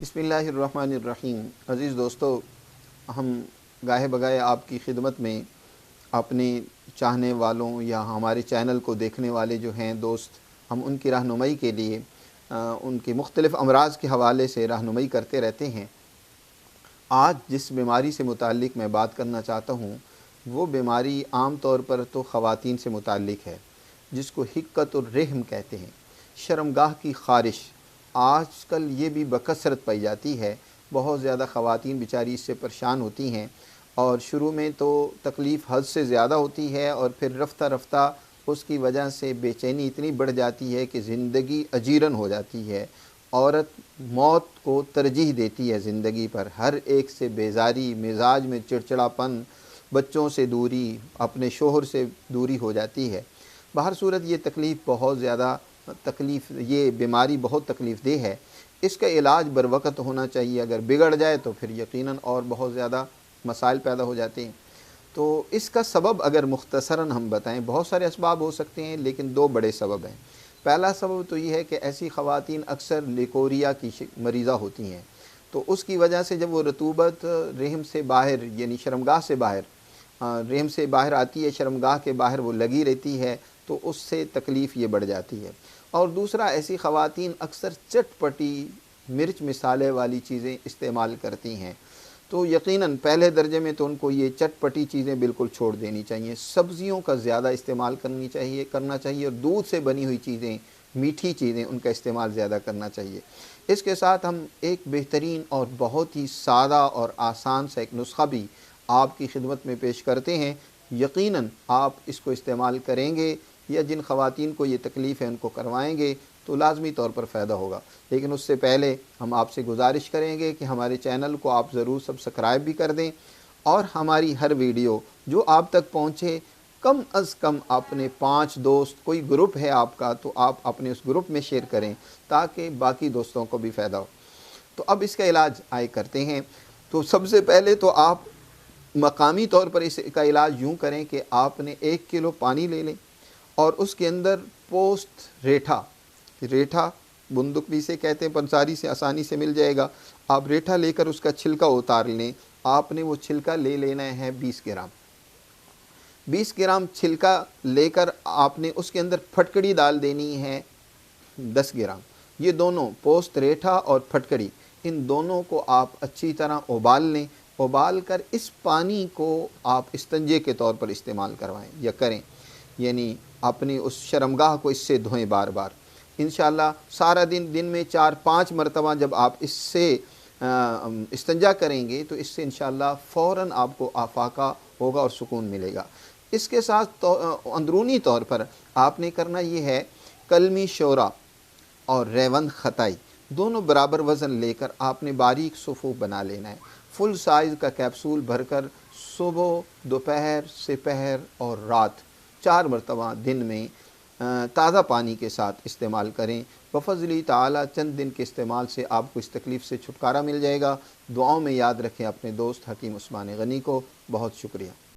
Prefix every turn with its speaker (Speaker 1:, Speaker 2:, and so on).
Speaker 1: बिस्मिल्लाहिर्रहमानिर्रहीम। अज़ीज़ दोस्तों, हम गाहे बगाए आपकी खिदमत में अपने चाहने वालों या हमारे चैनल को देखने वाले जो हैं दोस्त, हम उनकी रहनुमाई के लिए उनके मुख्तलिफ़ अमराज़ के हवाले से रहनुमाई करते रहते हैं। आज जिस बीमारी से मुताल्लिक़ मैं बात करना चाहता हूँ, वो बीमारी आम तौर पर तो ख़वातीन से मुताल्लिक़ है, जिसको हिक्कतुर रहम कहते हैं, शर्मगाह की ख़ारिश। आजकल ये भी बकसरत पाई जाती है। बहुत ज़्यादा ख़वातीन बेचारी इससे परेशान होती हैं और शुरू में तो तकलीफ़ हद से ज़्यादा होती है और फिर रफ्ता रफ्ता उसकी वजह से बेचैनी इतनी बढ़ जाती है कि ज़िंदगी अजीरन हो जाती है। औरत मौत को तरजीह देती है ज़िंदगी पर, हर एक से बेजारी, मिजाज में चिड़चिड़ापन, बच्चों से दूरी, अपने शोहर से दूरी हो जाती है। बाहर सूरत ये तकलीफ़ बहुत ज़्यादा ये बीमारी बहुत तकलीफ़ देह है। इसका इलाज बर वक़्त होना चाहिए। अगर बिगड़ जाए तो फिर यकीनन और बहुत ज़्यादा मसाइल पैदा हो जाते हैं। तो इसका सबब अगर मुख्तसरन हम बताएँ, बहुत सारे असबाब हो सकते हैं, लेकिन दो बड़े सबब हैं। पहला सबब तो ये है कि ऐसी ख़वातीन अक्सर लिकोरिया की मरीज़ा होती हैं, तो उसकी वजह से जब वो रतूबत रहम से बाहर यानी शर्मगाह से बाहर रहम से बाहर आती है, शर्मगाह के बाहर वो लगी रहती है, तो उससे तकलीफ़ ये बढ़ जाती है। और दूसरा, ऐसी ख़वातीन अक्सर चटपटी मिर्च मिसाले वाली चीज़ें इस्तेमाल करती हैं, तो यकीनन पहले दर्जे में तो उनको ये चटपटी चीज़ें बिल्कुल छोड़ देनी चाहिए। सब्ज़ियों का ज़्यादा इस्तेमाल करना चाहिए और दूध से बनी हुई चीज़ें, मीठी चीज़ें, उनका इस्तेमाल ज़्यादा करना चाहिए। इसके साथ हम एक बेहतरीन और बहुत ही सादा और आसान सा एक नुस्ख़ा भी आपकी खिदमत में पेश करते हैं। यकीनन आप इसको इस्तेमाल करेंगे या जिन ख़वातीन को ये तकलीफ़ है उनको करवाएंगे तो लाज़मी तौर पर फ़ायदा होगा। लेकिन उससे पहले हम आपसे गुजारिश करेंगे कि हमारे चैनल को आप ज़रूर सब्सक्राइब भी कर दें और हमारी हर वीडियो जो आप तक पहुँचे, कम अज़ कम अपने 5 दोस्त, कोई ग्रुप है आपका तो आप अपने उस ग्रुप में शेयर करें ताकि बाकी दोस्तों को भी फ़ायदा हो। तो अब इसका इलाज आए करते हैं। तो सबसे पहले तो आप मकामी तौर पर इसका इलाज यूँ करें कि आपने 1 किलो पानी ले लें और उसके अंदर पोस्त रेठा, रेठा बुंदुक भी से कहते हैं, पंसारी से आसानी से मिल जाएगा। आप रेठा लेकर उसका छिलका उतार लें। आपने वो छिलका ले लेना है 20 ग्राम। 20 ग्राम छिलका लेकर आपने उसके अंदर फटकड़ी डाल देनी है 10 ग्राम। ये दोनों, पोस्त रेठा और फटकड़ी, इन दोनों को आप अच्छी तरह उबाल लें। उबाल कर इस पानी को आप इस्तंजे के तौर पर इस्तेमाल करवाएं या करें, यानी अपनी उस शर्मगाह को इससे धोएं बार बार। इंशाअल्लाह सारा दिन में 4-5 मरतबा जब आप इससे इस्तंजा करेंगे तो इससे इंशाअल्लाह फ़ौरन आपको आफाका होगा और सुकून मिलेगा। इसके साथ तो अंदरूनी तौर पर आपने करना ये है, कलमी शोरा और रेवंद ख़ताई दोनों बराबर वज़न लेकर आपने बारीक सुफ़ूफ़ बना लेना है। फुल साइज़ का कैप्सूल भरकर सुबह, दोपहर, सेपहर और रात 4 मरतबा दिन में ताज़ा पानी के साथ इस्तेमाल करें। बफ़ज़्ल-ई ताला चंद दिन के इस्तेमाल से आपको इस तकलीफ़ से छुटकारा मिल जाएगा। दुआओं में याद रखें अपने दोस्त हकीम उस्मान गनी को। बहुत शुक्रिया।